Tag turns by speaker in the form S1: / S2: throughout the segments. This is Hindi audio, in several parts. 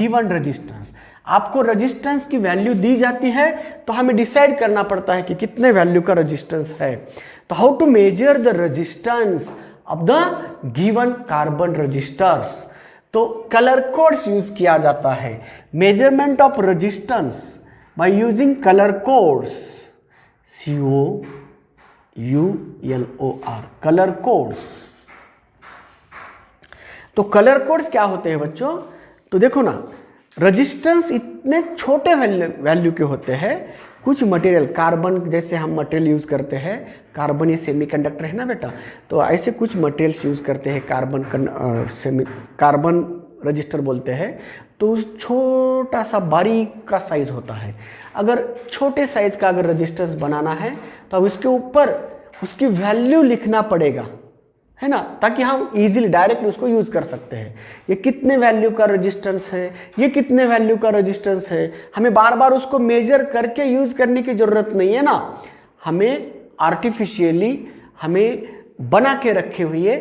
S1: Given resistance. आपको रेजिस्टेंस की वैल्यू दी जाती है तो हमें डिसाइड करना पड़ता है कि कितने वैल्यू का रेजिस्टेंस है। तो how to measure the resistance of the given carbon resistors, तो कलर कोड्स यूज किया जाता है। Measurement of resistance by using colour codes, COULOR, colour codes. तो कलर कोड्स क्या होते हैं बच्चों? तो देखो ना, रेजिस्टेंस इतने छोटे वैल्यू के होते हैं। कुछ मटेरियल, कार्बन जैसे हम मटेरियल यूज करते हैं, कार्बन ये सेमीकंडक्टर है ना बेटा, तो ऐसे कुछ मटेरियल्स यूज करते हैं, कार्बन रजिस्टर बोलते हैं। तो छोटा सा बारीक का साइज होता है। अगर छोटे साइज का अगर रजिस्टर्स बनाना है तो अब इसके ऊपर उसकी वैल्यू लिखना पड़ेगा, है ना, ताकि हम इजीली डायरेक्टली उसको यूज कर सकते हैं। ये कितने वैल्यू का रेजिस्टेंस है, ये कितने वैल्यू का रेजिस्टेंस है, हमें बार बार उसको मेजर करके यूज करने की जरूरत नहीं है ना। हमें आर्टिफिशियली हमें बना के रखे हुए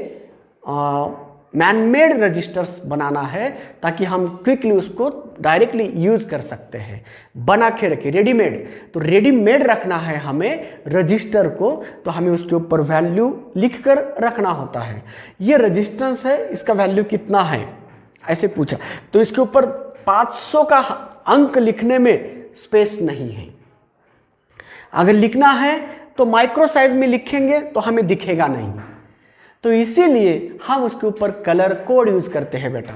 S1: मैनमेड रजिस्टर्स बनाना है ताकि हम क्विकली उसको डायरेक्टली यूज कर सकते हैं। बना के रखे रेडीमेड, तो रेडीमेड रखना है हमें रजिस्टर को, तो हमें उसके ऊपर वैल्यू लिख कर रखना होता है। ये रजिस्टेंस है, इसका वैल्यू कितना है ऐसे पूछा, तो इसके ऊपर 500 का अंक लिखने में स्पेस नहीं है। अगर लिखना है तो माइक्रो साइज में लिखेंगे तो हमें दिखेगा नहीं, तो इसीलिए हम उसके ऊपर कलर कोड यूज करते हैं बेटा।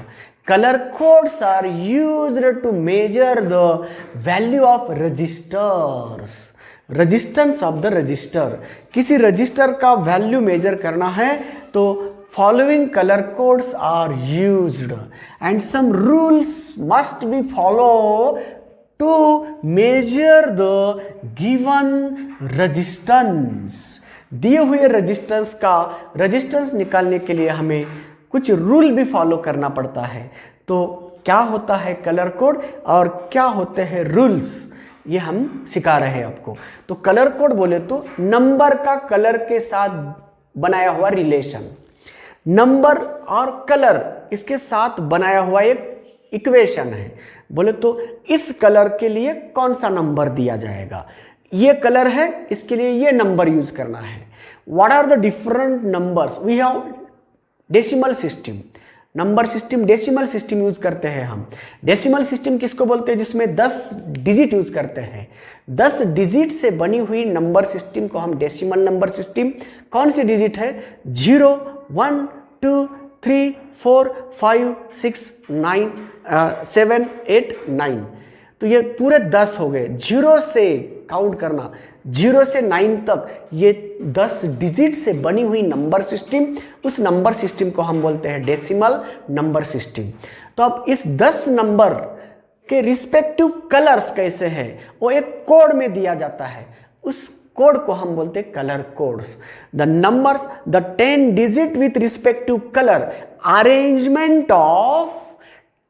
S1: Colour codes are used to measure the value of resistors, resistance of the resistor. किसी रजिस्टर का वैल्यू मेजर करना है तो following colour codes are used and some rules must be follow to measure the given resistance. दिए हुए रेजिस्टेंस का रेजिस्टेंस निकालने के लिए हमें कुछ रूल भी फॉलो करना पड़ता है। तो क्या होता है कलर कोड और क्या होते हैं रूल्स, ये हम सिखा रहे हैं आपको। तो कलर कोड बोले तो नंबर का कलर के साथ बनाया हुआ रिलेशन, नंबर और कलर इसके साथ बनाया हुआ एक इक्वेशन है। बोले तो इस कलर के लिए कौन सा नंबर दिया जाएगा, ये कलर है इसके लिए ये नंबर यूज करना है। What are the different numbers, we have decimal system, number system, decimal system use करते हैं हम। डेसिमल सिस्टम किसको बोलते हैं? जिसमें 10 डिजिट यूज करते हैं। 10 डिजिट से बनी हुई नंबर सिस्टम को हम डेसिमल नंबर सिस्टम। कौन सी डिजिट है? 0, 1, 2, 3, 4, 5, 6, 9, 7, 8, 9। तो ये पूरे 10 हो गए। 0 से काउंट करना, 0 से 9 तक, ये 10 डिजिट से बनी हुई नंबर सिस्टम, उस नंबर सिस्टम को हम बोलते हैं डेसिमल नंबर सिस्टम। तो अब इस 10 नंबर के रिस्पेक्टिव कलर्स कैसे हैं वो एक कोड में दिया जाता है, उस कोड को हम बोलते हैं colour codes. The numbers, the 10 digit with respective colour, arrangement of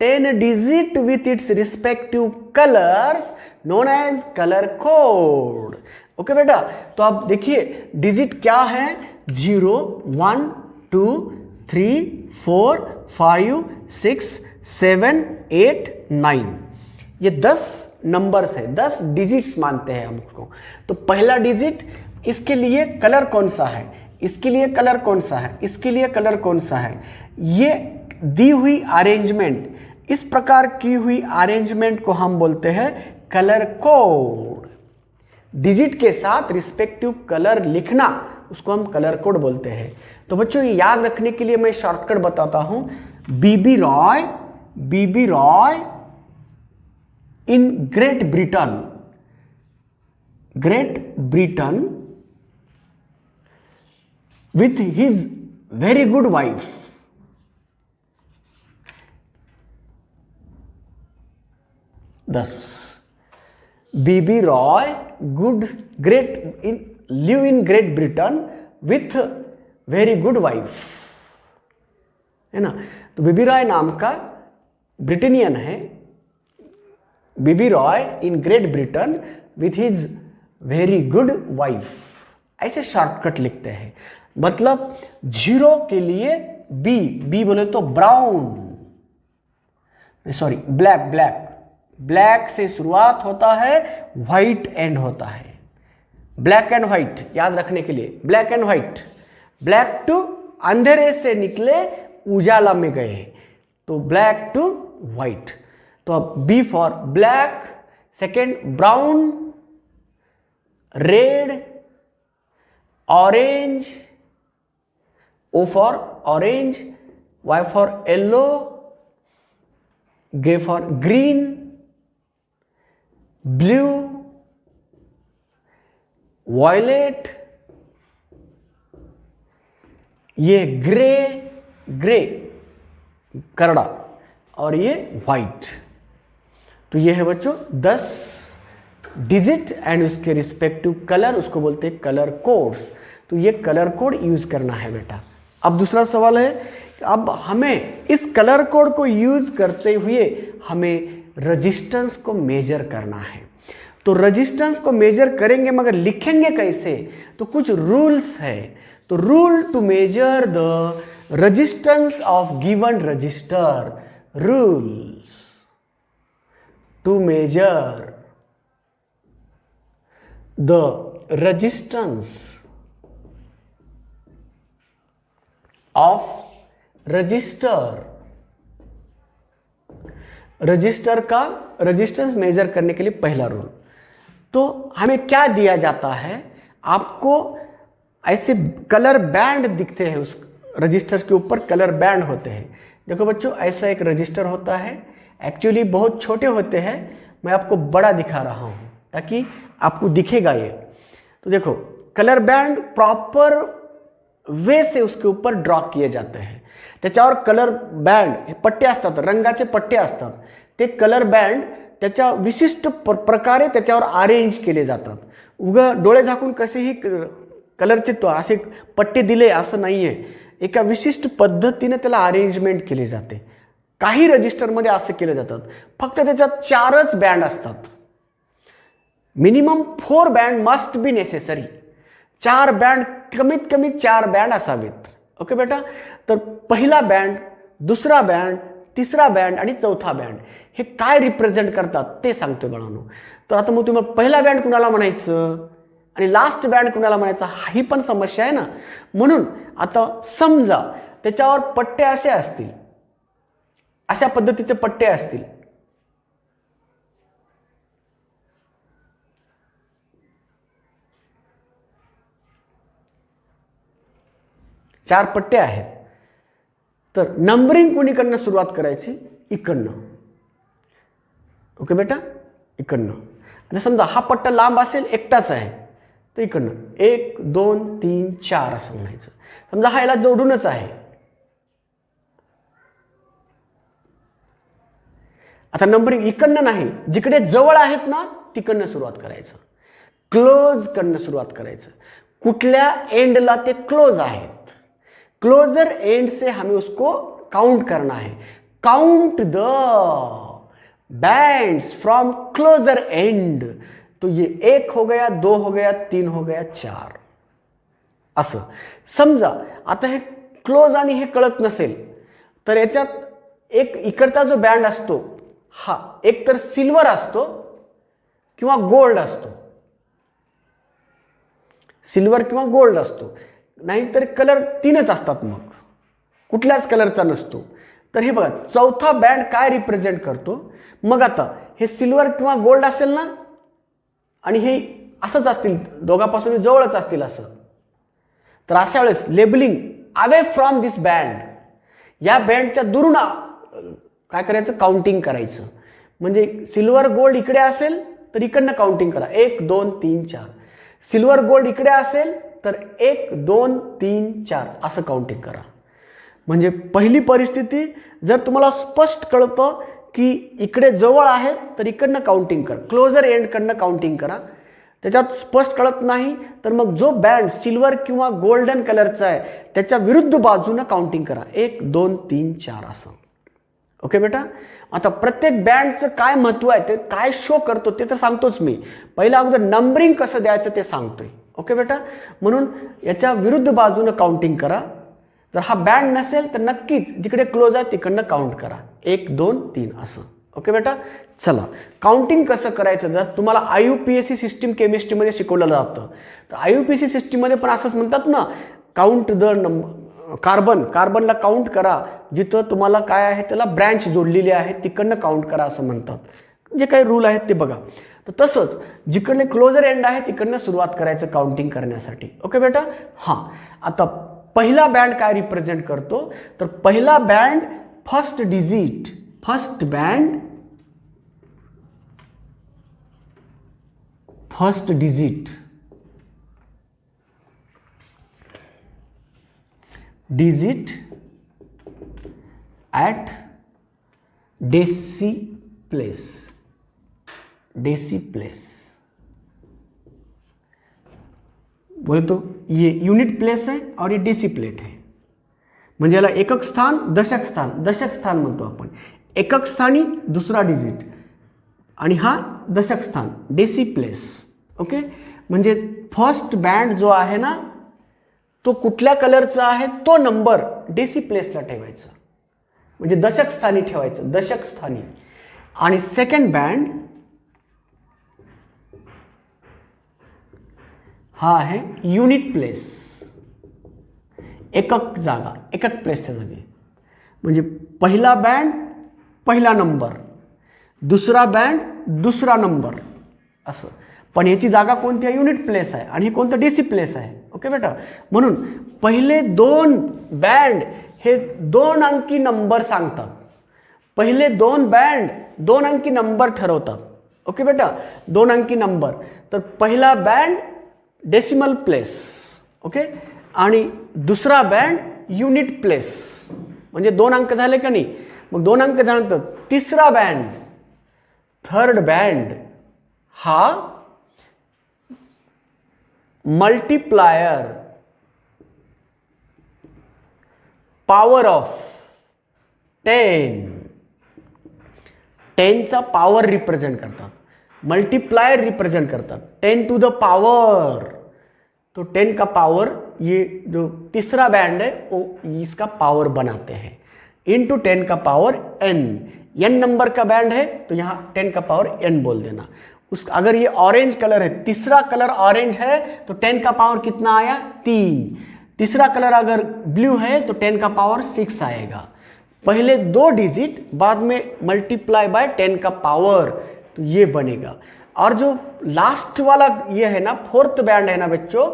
S1: 10 digit with its respective colors known as color code। Okay बेटा, तो अब देखिए डिजिट क्या है? 0, 1, 2, 3, 4, 5, 6, 7, 8, 9। ये 10 नंबर्स है, 10 डिजिट्स मानते हैं हम उसको। तो पहला डिजिट, इसके लिए कलर कौन सा है, इसके लिए कलर कौन सा है, इसके लिए कलर कौन सा है, ये दी हुई अरेंजमेंट, इस प्रकार की हुई अरेंजमेंट को हम बोलते हैं कलर कोड। डिजिट के साथ रिस्पेक्टिव कलर लिखना, उसको हम कलर कोड बोलते हैं। तो बच्चों ये याद रखने के लिए मैं शॉर्टकट बताता हूं। BB Roy in Great Britain with his very good wife, thus BB Roy live in Great Britain with very good wife, है ना। तो बीबी रॉय नाम का ब्रिटेनियन है, BB Roy in Great Britain with his very good wife, ऐसे शॉर्टकट लिखते हैं। मतलब 0 के लिए बी बोले तो ब्राउन, सॉरी ब्लैक, ब्लैक से शुरुआत होता है, व्हाइट एंड होता है। ब्लैक एंड व्हाइट याद रखने के लिए, black and white, black to अंधेरे से निकले उजाला में गए, तो ब्लैक टू व्हाइट। तो अब B for black, second brown, red, orange, O for orange, Y for yellow, G for green, blue, violet, ये ग्रे करड़ा, और ये व्हाइट। तो ये है बच्चों 10 डिजिट एंड उसके रिस्पेक्टिव कलर, उसको बोलते हैं कलर कोड्स। तो ये कलर कोड यूज करना है बेटा। अब दूसरा सवाल है, अब हमें इस कलर कोड को यूज करते हुए हमें रेजिस्टेंस को मेजर करना है। तो रेजिस्टेंस को मेजर करेंगे मगर लिखेंगे कैसे? तो कुछ रूल्स है। तो rule to measure the resistance of given resistor, rules to measure the resistance of resistor का रेजिस्टेंस मेजर करने के लिए पहला रूल। तो हमें क्या दिया जाता है, आपको ऐसे कलर बैंड दिखते हैं, उस रजिस्टर के ऊपर कलर बैंड होते हैं। देखो बच्चों, ऐसा एक रजिस्टर होता है, एक्चुअली बहुत छोटे होते हैं, मैं आपको बड़ा दिखा रहा हूं ताकि आपको दिखेगा ये। तो देखो कलर बैंड प्रॉपर वे से उसके ऊपर ड्रॉ किए जाते हैं। त्याच्यावर कलर बँड पट्टे असतात, रंगाचे पट्टे असतात, ते कलर बँड त्याच्या विशिष्ट प्रकारे त्याच्यावर अरेंज केले जातात। उगा डोळे झाकून कसेही कलरचे तो असे पट्टे दिले असं नाहीये, एका विशिष्ट पद्धतीने त्याला अरेंजमेंट केले जाते। काही रजिस्टरमध्ये असं केले जातात, फक्त त्याच्यात 4च बँड असतात। Minimum 4 band must be necessary, 4 band कमीत कमी 4 बँड असावेत। ओके बेटा, तर पहिला बँड, दुसरा बँड, तिसरा बँड आणि चौथा बँड हे काय रिप्रेझेंट करतात ते सांगतोय बाळांनो। तर आता मग तुम्हाला पहिला बँड कुणाला म्हणायचं आणि लास्ट बँड कुणाला म्हणायचा ही पण समस्या आहे ना। म्हणून आता समजा त्याच्यावर पट्टे असे असतील, अशा पद्धतीचे पट्टे असतील, चार पट्टे आहेत, तर नंबरिंग कोणीकडनं सुरुवात करायची? इकडनं। ओके बेटा, इकडनं। आता समजा हा पट्टा लांब असेल, एकटाच आहे, तर इकडनं 1 2 3 4 असं म्हणायचं। समजा हा याला जोडूनच आहे, आता नंबरिंग इकडनं नाही, जिकडे जवळ आहेत ना तिकडनं सुरुवात करायचं, क्लोज कडनं सुरुवात करायचं। कुठल्या एंडला ते क्लोज आहेत, क्लोजर एंड से हमें उसको काउंट करना है। Count the bands from closer and. तो ये 1 हो गया, 2 हो गया, 3 हो गया, 4 असं। समजा आता हे क्लोज आणि हे कळत नसेल तर याच्यात एक इकडचा जो बँड असतो हा एक तर सिल्वर असतो किंवा गोल्ड असतो, सिल्वर किंवा गोल्ड असतो, नाहीतर कलर 3च असतात, मग कुठल्याच कलरचा नसतो। तर हे बघा चौथा बँड काय रिप्रेझेंट करतो? मग आता हे सिल्वर किंवा गोल्ड असेल ना आणि हे असंच असतील, दोघांपासून जवळच असतील असं, तर अशा वेळेस labelling away from this band, या बँडच्या दुरून काय करायचं? काउंटिंग करायचं। म्हणजे सिल्वर गोल्ड इकडे असेल तर इकडनं काउंटिंग करा, 1 2 3 4। सिल्वर गोल्ड इकडे असेल तर 1 2 3 4 असं काउंटिंग करा। म्हणजे पहिली परिस्थिती जर तुम्हाला स्पष्ट कळतं की इकडे जवळ आहे तर इकडनं काउंटिंग करा, क्लोजर एंड कडनं काउंटिंग करा। त्याच्यात स्पष्ट कळत नाही तर मग जो बँड सिल्वर किंवा गोल्डन कलरचा आहे त्याच्या विरुद्ध बाजूनं काउंटिंग करा, 1 2 3 4 असं। ओके बेटा, आता प्रत्येक बँडचं काय महत्व आहे, ते काय शो करतो ते तर सांगतोच मी, पहिला अगोदर नंबरिंग कसं द्यायचं ते सांगतोय। ओके बेटा, म्हणून याच्या विरुद्ध बाजूनं काउंटिंग करा। जर हा बँड नसेल तर नक्कीच जिकडे क्लोज आहे तिकडनं काउंट करा, 1 2 3 असं. ओके बेटा, चला काउंटिंग कसं करायचं. जर तुम्हाला IUPAC सिस्टीम केमिस्ट्रीमध्ये शिकवलं जातं तर IUPAC सिस्टीममध्ये पण असंच म्हणतात ना, काउंट द कार्बनला काउंट करा, जिथं तुम्हाला काय आहे त्याला ब्रँच जोडलेली आहे तिकडनं काउंट करा असं म्हणतात. जे काही रूल आहेत ते बघा. तर तसंच जिकडले क्लोजर एंड आहे तिकडनं सुरुवात करायचं काउंटिंग करण्यासाठी. ओके बेटा, हां. आता पहिला बँड काय रिप्रेझेंट करतो, तर पहिला बँड फर्स्ट डिजिट at डेसी प्लेस बोले तो ये यूनिट प्लेस है और ये डेसी प्लेट है. म्हणजे याला एकक स्थान, दशक स्थान म्हणतो आपण. एकक स्थानी दुसरा डिजिट आणि हा दशक स्थान, डेसी प्लेस. ओके, म्हणजे फर्स्ट बँड जो आहे ना तो कुठल्या कलरचा आहे तो नंबर डेसी प्लेसला ठेवायचा, म्हणजे दशक स्थानी ठेवायचं, दशक स्थानी. आणि सेकंड बँड हा आहे युनिट प्लेस, एकक जागा, एकक प्लेसच्या जागी. म्हणजे पहिला बँड पहिला नंबर, दुसरा बँड दुसरा नंबर असं. पण याची जागा कोणती आहे, युनिट प्लेस आहे, आणि हे कोणतं डेसी प्लेस आहे. ओके बेटा, म्हणून पहिले 2 बँड हे 2 अंकी नंबर सांगतात. पहिले 2 बँड 2 अंकी नंबर ठरवतात. ओके बेटा, 2 अंकी नंबर. तर पहिला बँड डेसिमल प्लेस, ओके, आणि दुसरा बँड युनिट प्लेस, म्हणजे 2 अंक झाले का नाही. मग 2 अंक झाल्यानंतर तिसरा बँड, थर्ड बँड हा मल्टीप्लायर पॉवर ऑफ 10 चा पॉवर रिप्रेझेंट करतात, मल्टीप्लायर रिप्रेझेंट करतात, 10 टू द पावर. तो 10 का पावर, ये जो तीसरा बैंड है वो इसका पावर बनाते हैं, इनटू 10 का पावर n नंबर का बैंड है तो यहाँ 10 का पावर n बोल देना. अगर ये ऑरेंज कलर है, तीसरा कलर ऑरेंज है तो 10 का पावर कितना आया, 3. तीसरा कलर अगर ब्लू है तो 10 का पावर 6 आएगा. पहले 2 डिजिट, बाद में मल्टीप्लाई बाय 10 का पावर, तो ये बनेगा. और जो लास्ट वाला ये है ना, फोर्थ बैंड है ना बच्चों,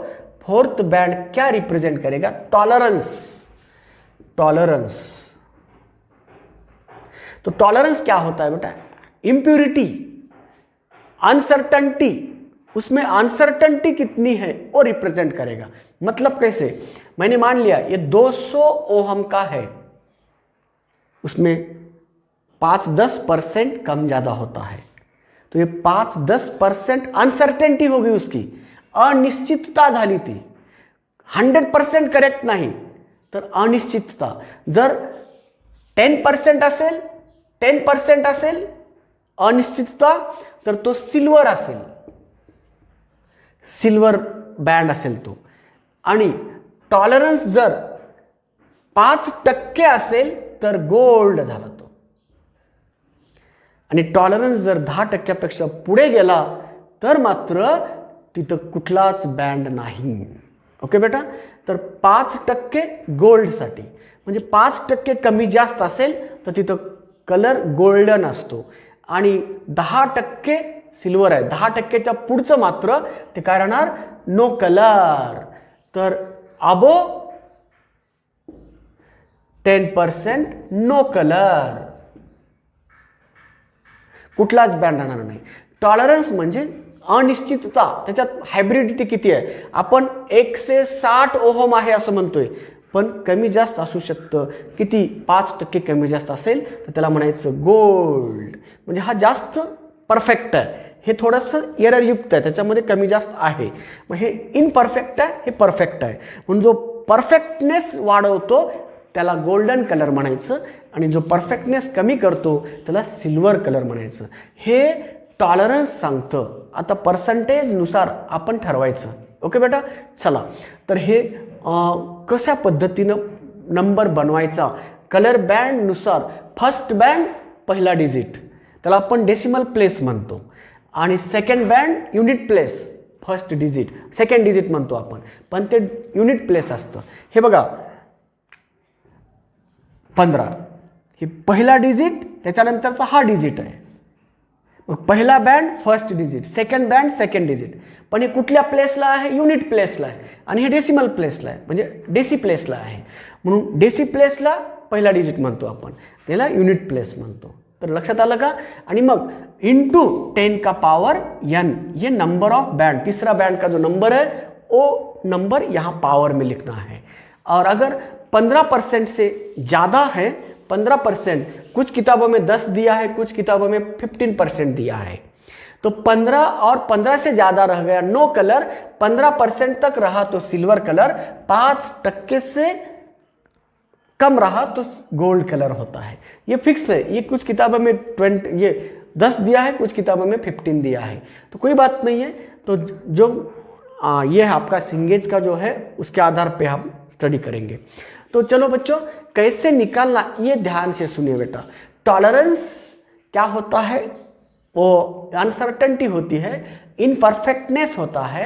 S1: फोर्थ बैंड क्या रिप्रेजेंट करेगा, टॉलरेंस. तो टॉलरेंस क्या होता है बेटा, इम्प्यूरिटी, अनसर्टनिटी, उसमें अनसर्टनिटी कितनी है वो रिप्रेजेंट करेगा. मतलब कैसे, मैंने मान लिया ये 200 ओहम का है, उसमें 5-10% कम ज्यादा होता है, तो ये 5-10% अनसर्टेनिटी होगी, उसकी अनिश्चितता झाली ती. 100% करेक्ट नाही तर अनिश्चितता. जर 10% असेल, 10% असेल अनिश्चितता, तर तो सिल्वर असेल, सिल्वर बँड असेल तो. आणि टॉलरन्स जर 5% असेल तर गोल्ड झाला तो. आणि टॉलरन्स जर 10% पुढे गेला तर मात्र तिथं कुठलाच बँड नाही. ओके बेटा, तर 5% गोल्डसाठी, म्हणजे 5% कमी जास्त असेल तर तिथं कलर गोल्डन असतो, आणि 10% सिल्वर आहे. 10%च्या पुढचं मात्र ते काय राहणार, नो कलर. तर अबो 10% नो कलर, कुठलाच बँड राहणार नाही. टॉलरन्स म्हणजे अनिश्चितता, त्याच्यात हायब्रिडिटी किती आहे. आपण 160 ओहम आहे असं म्हणतोय, पण कमी जास्त असू शकतं. किती, 5% कमी जास्त असेल तर त्याला म्हणायचं गोल्ड, म्हणजे हा जास्त परफेक्ट आहे. हे थोडंसं एररयुक्त आहे, त्याच्यामध्ये कमी जास्त आहे. मग हे इनपरफेक्ट आहे, हे परफेक्ट आहे. म्हणून जो परफेक्टनेस वाढवतो त्याला गोल्डन कलर म्हणायचं, आणि जो परफेक्टनेस कमी करतो त्याला सिल्वर कलर म्हणायचं. हे टॉलरन्स सांगतं. आता पर्सेंटेजनुसार आपण ठरवायचं. ओके बेटा, चला तर हे कशा पद्धतीनं नंबर बनवायचा कलर बँड नुसार फर्स्ट बँड पहिला डिजिट त्याला आपण डेसिमल प्लेस म्हणतो आणि second band unit place first digit second digit म्हणतो आपण पण ते युनिट प्लेस असतं. हे बघा 15 हे पहिला डिजिट त्याच्यानंतरचा हा डिजिट आहे. मग पहिला band first digit second band second digit पण हे कुठल्या प्लेसला आहे युनिट प्लेसला आहे आणि हे डेसिमल प्लेसला आहे म्हणजे डेसी प्लेसला आहे म्हणून डेसी प्लेसला पहिला डिजिट म्हणतो आपण त्याला युनिट प्लेस म्हणतो. तर लक्षात आलं का. आणि मग इंटू 10 का पावर n ये नंबर ऑफ बैंड तीसरा बैंड का जो नंबर है वो नंबर यहाँ पावर में लिखना है. और अगर 15% से ज़्यादा है 15% कुछ किताबों में 10 दिया है कुछ किताबों में 15% दिया है तो 15 और 15 से ज़्यादा रह गया नो कलर 15% तक रहा तो सिल्वर कलर 5% से कम रहा तो गोल्ड कलर होता है. ये फिक्स है. ये कुछ किताबों में 10 दिया है कुछ किताबों में 15 दिया है तो कोई बात नहीं है. तो जो ये है आपका सिंगेज का जो है उसके आधार पे हम स्टडी करेंगे. तो चलो बच्चों कैसे निकालना ये ध्यान से सुनिए बेटा. टॉलरेंस क्या होता है वो अनसर्टेनिटी होती है इनपरफेक्टनेस होता है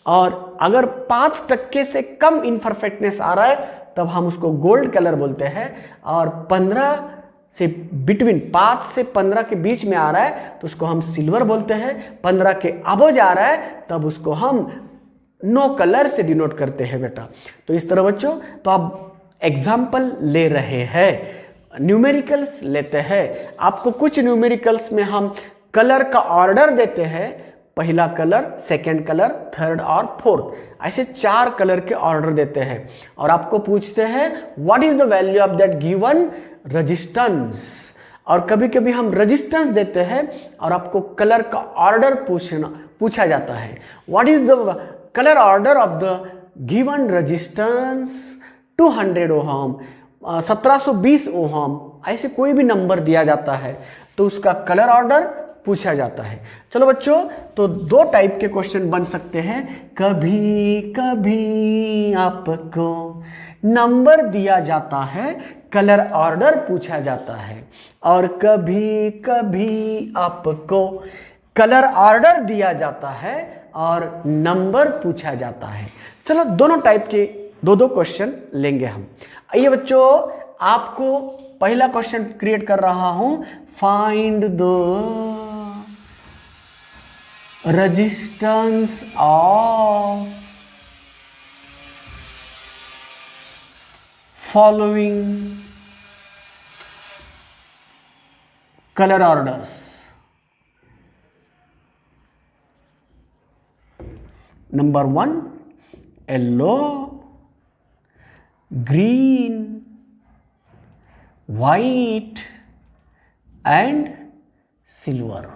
S1: और अगर 5% से कम इनपरफेक्टनेस आ रहा है तब हम उसको गोल्ड कलर बोलते हैं और 15 से बिटवीन 5 से 15 के बीच में आ रहा है तो उसको हम सिल्वर बोलते हैं. 15 के अबव जा रहा है तब उसको हम नो कलर से डिनोट करते हैं बेटा. तो इस तरह बच्चों तो आप एग्जाम्पल ले रहे हैं न्यूमेरिकल्स लेते हैं. आपको कुछ न्यूमेरिकल्स में हम कलर का ऑर्डर देते हैं पहला कलर सेकंड कलर थर्ड और फोर्थ ऐसे 4 कलर के ऑर्डर देते हैं और आपको पूछते हैं what is the value of that given resistance. और कभी कभी हम रेजिस्टेंस देते हैं और आपको कलर का ऑर्डर पूछा जाता है what is the colour order of the given resistance 200 ohm 1720 ohm ऐसे कोई भी नंबर दिया जाता है तो उसका कलर ऑर्डर पूछा जाता है. चलो बच्चों तो 2 टाइप के क्वेश्चन बन सकते हैं. कभी कभी आपको नंबर दिया जाता है कलर ऑर्डर पूछा जाता है और कभी कभी आपको कलर ऑर्डर दिया जाता है और नंबर पूछा जाता है. चलो दोनों टाइप के 2 क्वेश्चन लेंगे हम. आइए बच्चों आपको पहला क्वेश्चन क्रिएट कर रहा हूं. Find the resistance of following colour orders. Number 1 yellow green white and silver.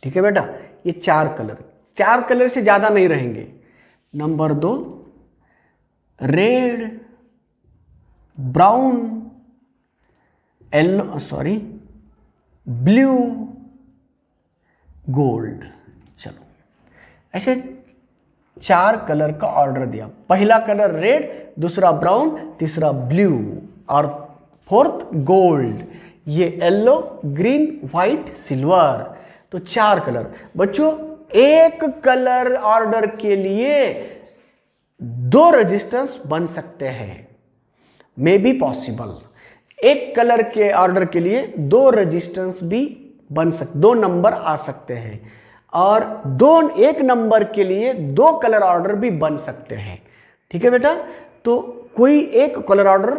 S1: ठीक है बेटा ये 4 कलर से ज्यादा नहीं रहेंगे. Number 2 red brown yellow blue gold. चलो ऐसे 4 कलर का ऑर्डर दिया. पहला कलर रेड दूसरा ब्राउन तीसरा ब्लू और फोर्थ गोल्ड. ये येलो ग्रीन व्हाइट सिल्वर. तो 4 कलर. बच्चों एक कलर ऑर्डर के लिए 2 रेजिस्टेंस बन सकते हैं. May be possible. एक कलर के ऑर्डर के लिए 2 रेजिस्टेंस भी बन सकते 2 नंबर आ सकते हैं और एक नंबर के लिए 2 कलर ऑर्डर भी बन सकते हैं. ठीक है बेटा. तो कोई एक कलर ऑर्डर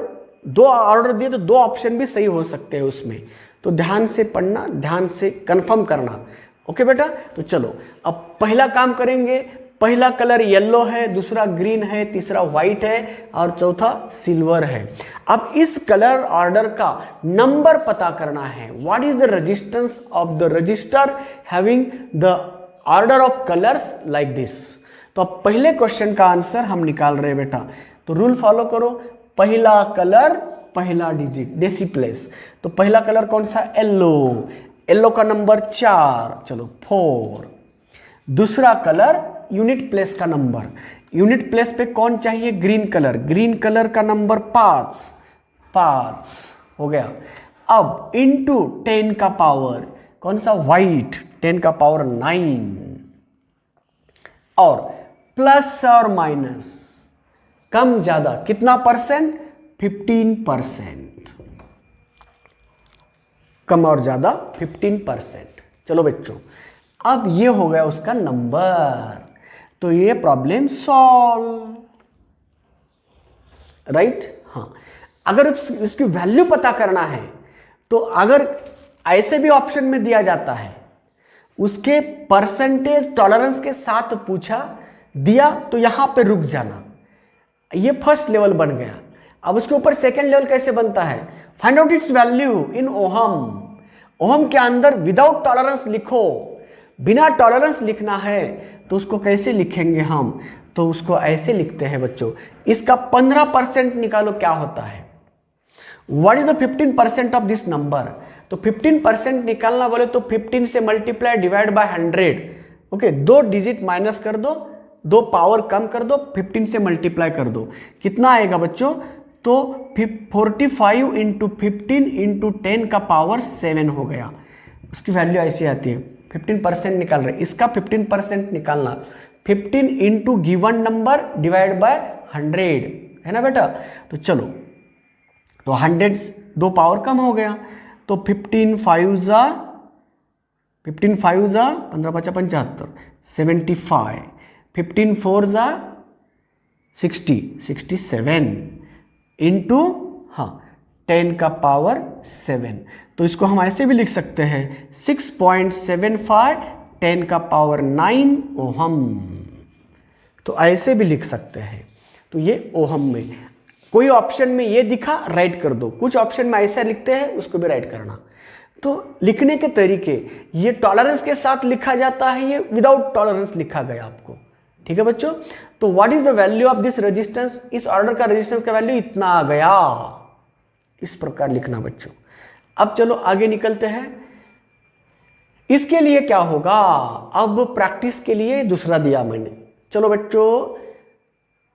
S1: 2 ऑर्डर दिए तो 2 ऑप्शन भी सही हो सकते हैं उसमें. तो ध्यान से पढ़ना ध्यान से कंफर्म करना. ओके बेटा. तो चलो अब पहला काम करेंगे. पहला कलर येलो है दूसरा ग्रीन है तीसरा व्हाइट है और चौथा सिल्वर है. अब इस कलर ऑर्डर का नंबर पता करना है. What is the resistance of the register having the order of colours like this. तो अब पहले क्वेश्चन का आंसर हम निकाल रहे हैं बेटा. तो रूल फॉलो करो. पहला कलर पहला डिजिट डेसी प्लेस. तो पहला कलर कौन सा येलो. येलो का नंबर 4 चलो 4. दूसरा कलर यूनिट प्लेस का नंबर यूनिट प्लेस पे कौन चाहिए? Green colour. ग्रीन कलर का नंबर 5 हो गया। अब इंटू 10 का पावर कौन सा? व्हाइट, 10 का पावर 9, और प्लस और माइनस कम ज्यादा कितना परसेंट? 15%। कम और ज्यादा 15%। चलो बच्चों, अब ये हो गया उसका नंबर, तो ये प्रॉब्लम सॉल्व, राइट? हाँ, अगर इसकी वैल्यू पता करना है तो अगर ऐसे भी ऑप्शन में दिया जाता है, उसके परसेंटेज टॉलरेंस के साथ पूछा दिया तो यहां पे रुक जाना, ये फर्स्ट लेवल बन गया। अब उसके ऊपर सेकेंड लेवल कैसे बनता है? Find out it's value in ohm. Ohm के अंदर विदाउट टॉलरेंस लिखो। बिना टॉलरेंस लिखना है तो उसको कैसे लिखेंगे हम? तो उसको ऐसे लिखते हैं बच्चों, इसका 15% निकालो, क्या होता है? What is the 15% of this number? तो 15% निकालना बोले तो 15 से multiply divide by 100। Okay, 2 digit minus कर दो, 2 पावर कम कर दो, 15 से मल्टीप्लाई कर दो, कितना आएगा बच्चों? तो 45 इंटू 15 इंटू 10 का पावर 7 हो गया। उसकी वैल्यू ऐसी आती है। 15% निकाल रहे, इसका 15% निकालना, 15 into given number divide by 100 है ना बेटा? तो चलो, तो 100 2 पावर कम हो गया, तो 15 5 जा 15 5 जा 15 5 75 75, 15 4 जा 60 67 इंटू 10 का पावर 7। तो इसको हम ऐसे भी लिख सकते हैं 6.75 10 का पावर 9 ओहम। तो ऐसे भी लिख सकते हैं। तो ये ओहम में, कोई ऑप्शन में ये दिखा राइट कर दो, कुछ ऑप्शन में ऐसा लिखते हैं उसको भी राइट करना। तो लिखने के तरीके, ये टॉलरेंस के साथ लिखा जाता है, ये विदाउट टॉलरेंस लिखा गया आपको, ठीक है बच्चों? तो what is the value of this resistance? इस ऑर्डर का रेजिस्टेंस का वैल्यू इतना आ गया, इस प्रकार लिखना बच्चों। अब चलो आगे निकलते हैं। इसके लिए क्या होगा? अब प्रैक्टिस के लिए दूसरा दिया मैंने। चलो बच्चों,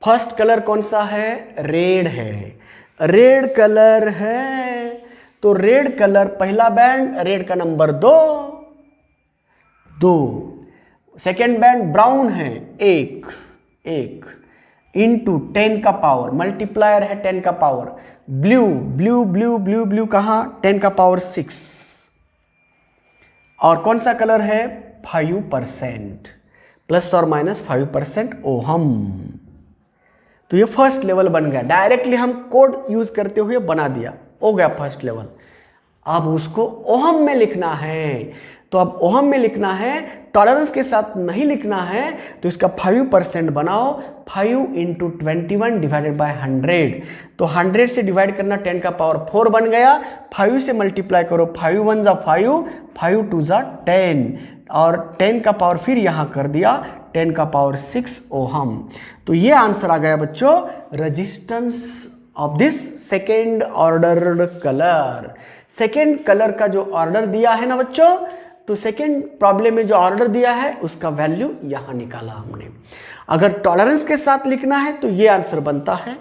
S1: फर्स्ट कलर कौन सा है? रेड है। रेड कलर है, तो रेड कलर पहला बैंड, रेड का नंबर 2, सेकेंड बैंड ब्राउन है 1 इंटू 10 का पावर, मल्टीप्लायर है 10 का पावर, ब्लू कहां? 10 का पावर 6, और कौन सा कलर है? 5%, प्लस और माइनस 5% ओहम। तो ये फर्स्ट लेवल बन गया, डायरेक्टली हम कोड यूज करते हुए बना दिया, हो गया फर्स्ट लेवल। अब उसको ओहम में लिखना है, तो अब ओहम में लिखना है, टॉलरेंस के साथ नहीं लिखना है, तो इसका 5% बनाओ, 5 इंटू 21 डिवाइडेड बाय 100। तो 100 से डिवाइड करना, 10 का पावर 4 बन गया, 5 से मल्टीप्लाई करो, 5 1 जा 5, 5 2 जा 10, और 10 का पावर फिर यहां कर दिया, 10 का पावर 6 ओहम। तो ये आंसर आ गया बच्चों, resistance of this second order colour. Second colour का जो ऑर्डर दिया है ना बच्चों, तो सेकेंड प्रॉब्लम में जो ऑर्डर दिया है उसका वैल्यू यहां निकाला हमने। अगर टॉलरेंस के साथ लिखना है तो ये आंसर बनता है।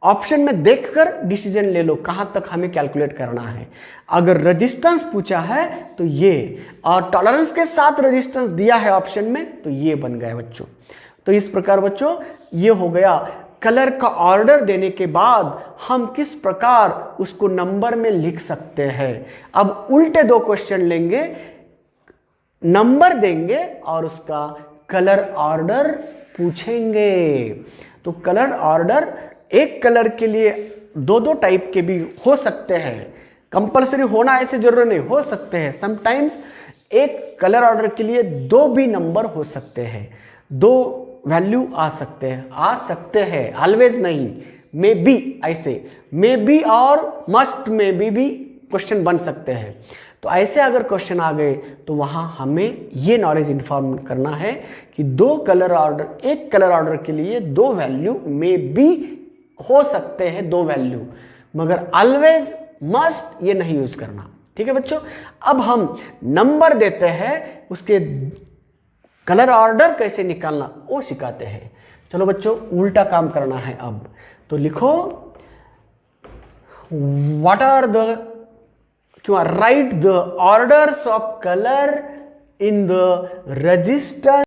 S1: ऑप्शन में देखकर डिसीजन ले लो कहां तक हमें कैलकुलेट करना है। अगर रेजिस्टेंस पूछा है तो ये, और टॉलरेंस के साथ रेजिस्टेंस दिया है ऑप्शन में, तो ये बन गया बच्चों। तो इस प्रकार बच्चों ये हो गया कलर का ऑर्डर देने के बाद हम किस प्रकार उसको नंबर में लिख सकते हैं। अब उल्टे 2 क्वेश्चन लेंगे, नंबर देंगे और उसका कलर ऑर्डर पूछेंगे। तो कलर ऑर्डर एक कलर के लिए 2 टाइप के भी हो सकते हैं, कंपलसरी होना ऐसे जरूरी नहीं, हो सकते हैं। समटाइम्स एक कलर ऑर्डर के लिए 2 भी नंबर हो सकते हैं, 2 वैल्यू आ सकते हैं, ऑलवेज नहीं, मे बी, ऐसे मे बी और मस्ट मे भी क्वेश्चन बन सकते हैं। तो ऐसे अगर क्वेश्चन आ गए तो वहां हमें ये नॉलेज इन्फॉर्म करना है कि 2 कलर ऑर्डर, एक कलर ऑर्डर के लिए 2 वैल्यू मे बी हो सकते हैं, 2 वैल्यू, मगर ऑलवेज मस्ट ये नहीं यूज करना, ठीक है बच्चों? अब हम नंबर देते हैं, उसके कलर ऑर्डर कैसे निकालना वो सिखाते हैं। चलो चलो बच्चों उल्टा काम करना है अब। तो लिखो व्हाट आर द, क्यों right the orders of colour in the register